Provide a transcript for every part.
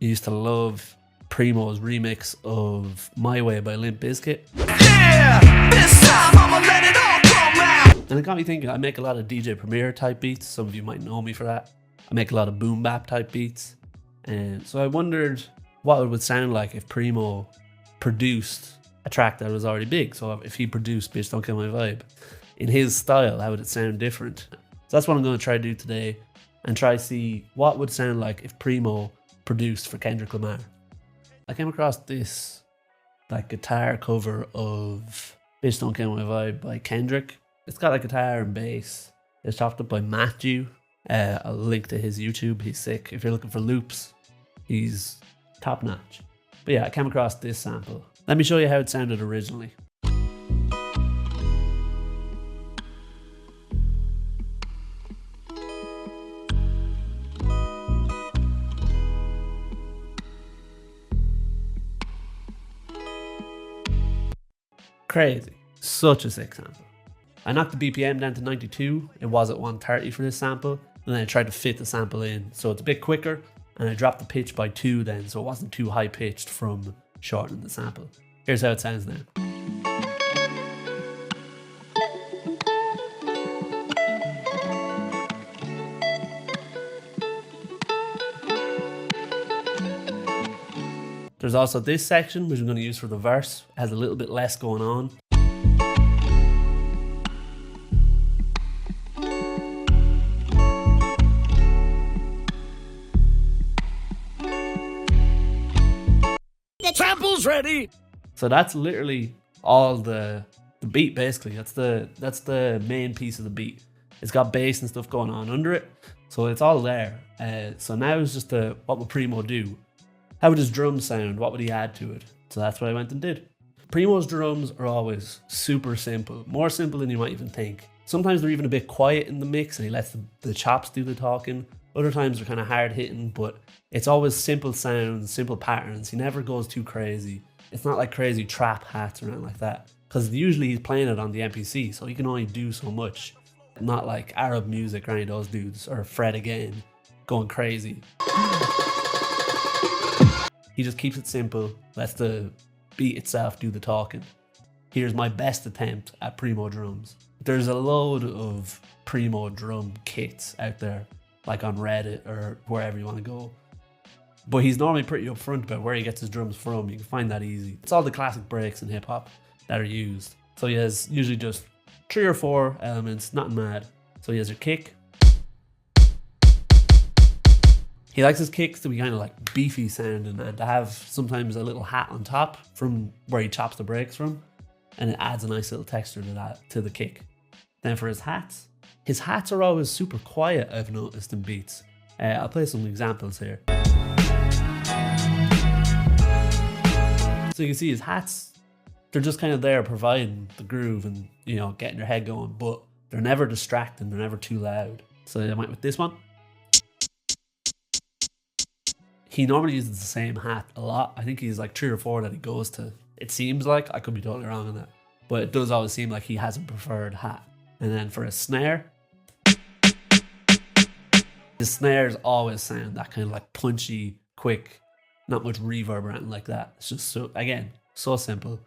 used to love Primo's remix of My Way by Limp Bizkit. Yeah, this time I'ma let it all come out. And it got me thinking, I make a lot of DJ Premier type beats. Some of you might know me for that. I make a lot of boom bap type beats. And so I wondered what it would sound like if Primo produced a track that was already big. So if he produced Bitch Don't Kill My Vibe in his style, how would it sound different? So that's what I'm going to try to do today, and try to see what would sound like if Primo produced for Kendrick Lamar. I came across this like guitar cover of Bitch Don't Kill My Vibe by Kendrick. It's got like guitar and bass. It's chopped up by Matthew. I'll link to his YouTube. He's sick. If you're looking for loops, he's top notch. But yeah, I came across this sample. Let me show you how it sounded originally. Crazy. Such a sick sample. I knocked the BPM down to 92. It was at 130 for this sample. And then I tried to fit the sample in so it's a bit quicker. And I dropped the pitch by 2 then, so it wasn't too high pitched from shortening the sample. Here's how it sounds now. There's also this section, which I'm going to use for the verse. It has a little bit less going on. The sample's ready. So that's literally all the beat basically. That's the main piece of the beat. It's got bass and stuff going on under it. So it's all there. So now it's just what would Primo do? How would his drums sound? What would he add to it? So that's what I went and did. Primo's drums are always super simple. More simple than you might even think. Sometimes they're even a bit quiet in the mix and he lets the chops do the talking. Other times they're kind of hard hitting, but it's always simple sounds, simple patterns. He never goes too crazy. It's not like crazy trap hats or anything like that. Because usually he's playing it on the MPC, so he can only do so much. Not like Arab music or any of those dudes, or Fred Again, going crazy. He just keeps it simple, lets the beat itself do the talking. Here's my best attempt at Primo drums. There's a load of Primo drum kits out there, like on Reddit or wherever you want to go. But he's normally pretty upfront about where he gets his drums from. You can find that easy. It's all the classic breaks in hip hop that are used. So he has usually just 3 or 4 elements, nothing mad. So he has your kick. He likes his kicks to be kind of like beefy sounding and to have sometimes a little hat on top from where he chops the breaks from. And it adds a nice little texture to the kick. Then for his hats are always super quiet, I've noticed in beats. I'll play some examples here. So you can see his hats, they're just kind of there providing the groove and, you know, getting your head going, but they're never distracting, they're never too loud. So I went with this one. He normally uses the same hat a lot. I think he's like 3 or 4 that he goes to. It seems like, I could be totally wrong on that, but it does always seem like he has a preferred hat. And then for a snare, the snares always sound that kind of like punchy, quick, not much reverb or anything like that. It's just so, again, so simple.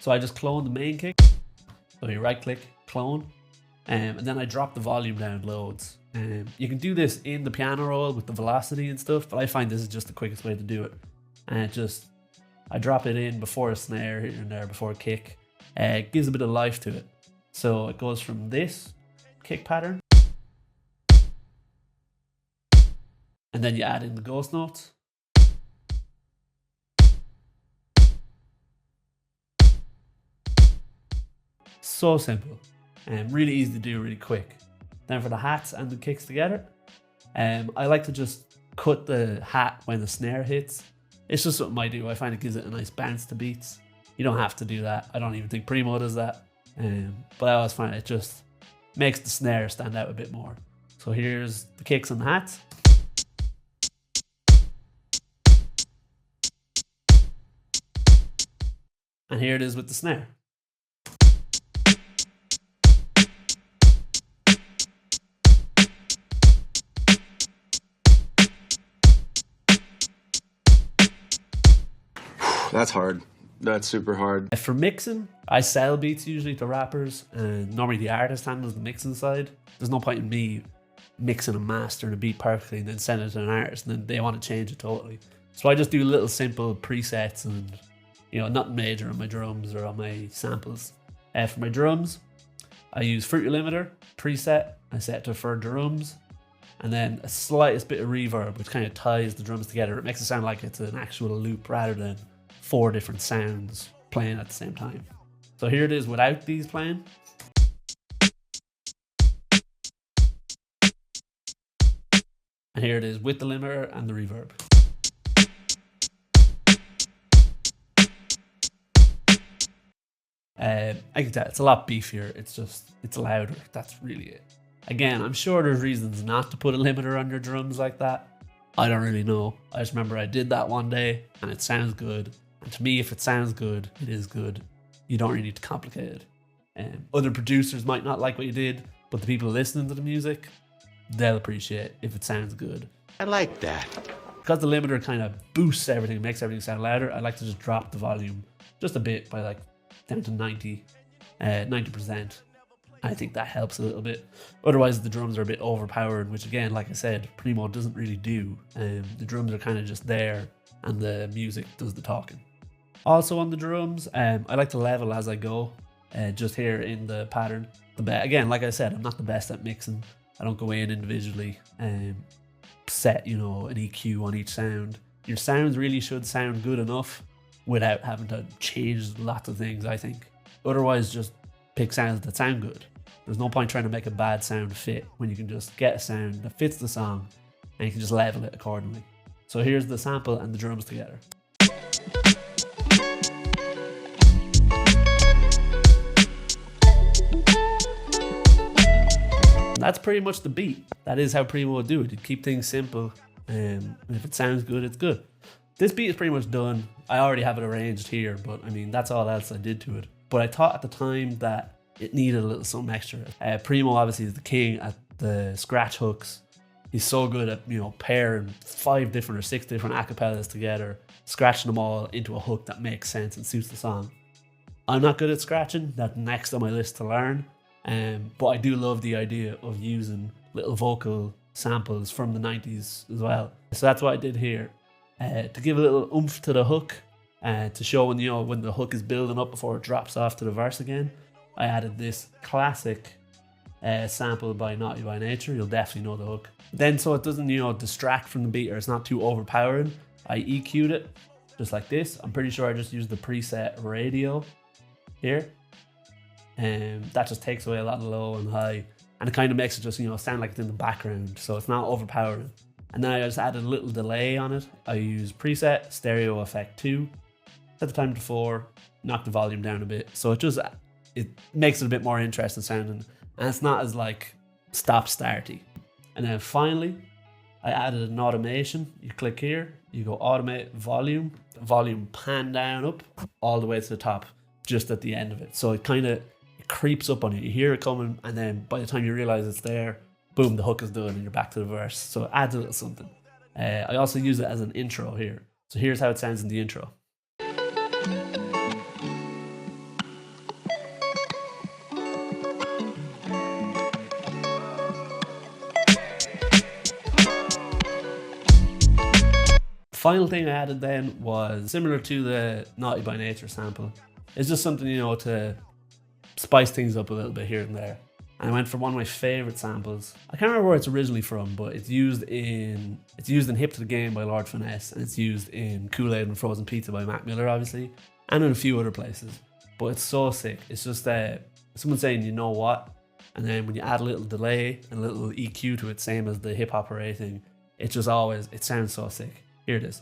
So I just clone the main kick. So you right click, clone, and then I drop the volume down loads. You can do this in the piano roll with the velocity and stuff, but I find this is just the quickest way to do it. And I drop it in before a snare here and there, before a kick. It gives a bit of life to it. So it goes from this kick pattern, and then you add in the ghost notes. So simple and really easy to do, really quick. Then for the hats and the kicks together, I like to just cut the hat when the snare hits. It's just something I do. I find it gives it a nice bounce to beats. You don't have to do that. I don't even think Primo does that. But I always find it just makes the snare stand out a bit more. So here's the kicks and the hats. And here it is with the snare. That's hard. That's super hard. For mixing, I sell beats usually to rappers, and normally the artist handles the mixing side. There's no point in me mixing and mastering a beat perfectly and then send it to an artist and then they want to change it totally. So I just do little simple presets and, you know, nothing major on my drums or on my samples. For my drums, I use Fruity Limiter preset. I set it to for drums, and then a slightest bit of reverb, which kind of ties the drums together. It makes it sound like it's an actual loop rather than 4 different sounds playing at the same time. So here it is without these playing. And here it is with the limiter and the reverb. I can tell it's a lot beefier. It's louder. That's really it. Again, I'm sure there's reasons not to put a limiter on your drums like that. I don't really know. I just remember I did that one day and it sounds good. And to me, if it sounds good, it is good. You don't really need to complicate it. Other producers might not like what you did, but the people listening to the music, they'll appreciate if it sounds good. I like that. Because the limiter kind of boosts everything, makes everything sound louder, I like to just drop the volume just a bit by like down to 90%. I think that helps a little bit. Otherwise, the drums are a bit overpowered, which again, like I said, Primo doesn't really do. The drums are kind of just there and the music does the talking. Also on the drums, I like to level as I go, just here in the pattern. Again, like I said, I'm not the best at mixing. I don't go in individually and set, you know, an EQ on each sound. Your sounds really should sound good enough without having to change lots of things, I think. Otherwise, just pick sounds that sound good. There's no point trying to make a bad sound fit when you can just get a sound that fits the song and you can just level it accordingly. So here's the sample and the drums together. That's pretty much the beat. That is how Primo would do it. He'd keep things simple, and if it sounds good, it's good. This beat is pretty much done. I already have it arranged here, but I mean, that's all else I did to it. But I thought at the time that it needed a little something extra. Primo obviously is the king at the scratch hooks. He's so good at, you know, pairing 5 different or 6 different acapellas together, scratching them all into a hook that makes sense and suits the song. I'm not good at scratching. That's next on my list to learn. But I do love the idea of using little vocal samples from the 90s as well. So that's what I did here. To give a little oomph to the hook, to show when, you know, when the hook is building up before it drops off to the verse again, I added this classic sample by Naughty by Nature. You'll definitely know the hook. Then, so it doesn't, you know, distract from the beat or it's not too overpowering, I EQ'd it just like this. I'm pretty sure I just used the preset radio here. That just takes away a lot of low and high, and it kind of makes it just, you know, sound like it's in the background, so it's not overpowering. And then I just added a little delay on it. I use preset stereo effect 2, set the time to 4, knock the volume down a bit, so it makes it a bit more interesting sounding, and it's not as like stop starty. And then finally I added an automation. You click here, you go automate volume pan down up all the way to the top just at the end of it, so it kind of creeps up on you. You hear it coming, and then by the time you realize it's there, boom, the hook is done and you're back to the verse. So it adds a little something. I also use it as an intro here. So here's how it sounds in the intro. Final thing I added then was similar to the Naughty by Nature sample. It's just something, you know, to spice things up a little bit here and there. And I went for one of my favorite samples. I can't remember where it's originally from, but it's used in Hip to the Game by Lord Finesse, and it's used in Kool-Aid and Frozen Pizza by Mac Miller, obviously, and in a few other places. But it's so sick. It's just someone saying, you know what? And then when you add a little delay and a little EQ to it, same as the hip hop rating, it just always, it sounds so sick. Here it is.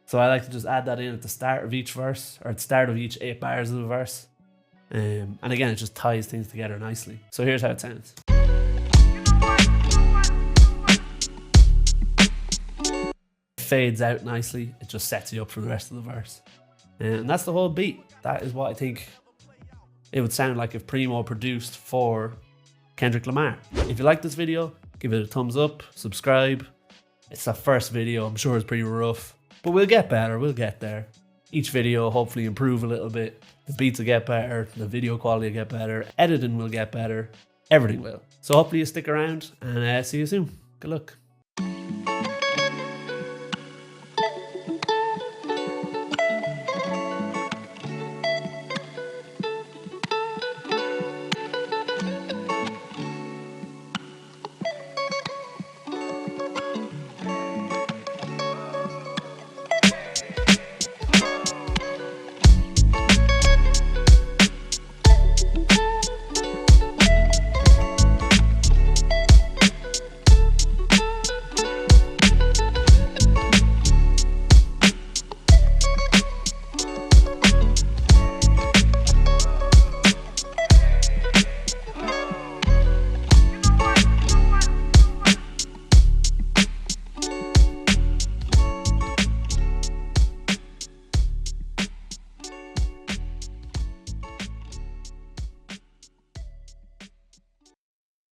So I like to just add that in at the start of each verse, or at the start of each 8 bars of the verse. And again, it just ties things together nicely. So here's how it sounds. It fades out nicely. It just sets you up for the rest of the verse. And that's the whole beat. That is what I think it would sound like if Primo produced for Kendrick Lamar. If you like this video, give it a thumbs up, subscribe, It's the first video. I'm sure it's pretty rough, but we'll get better. We'll get there. Each video hopefully improve a little bit. The beats will get better. The video quality will get better. Editing will get better. Everything will. So hopefully you stick around and see you soon. Good luck.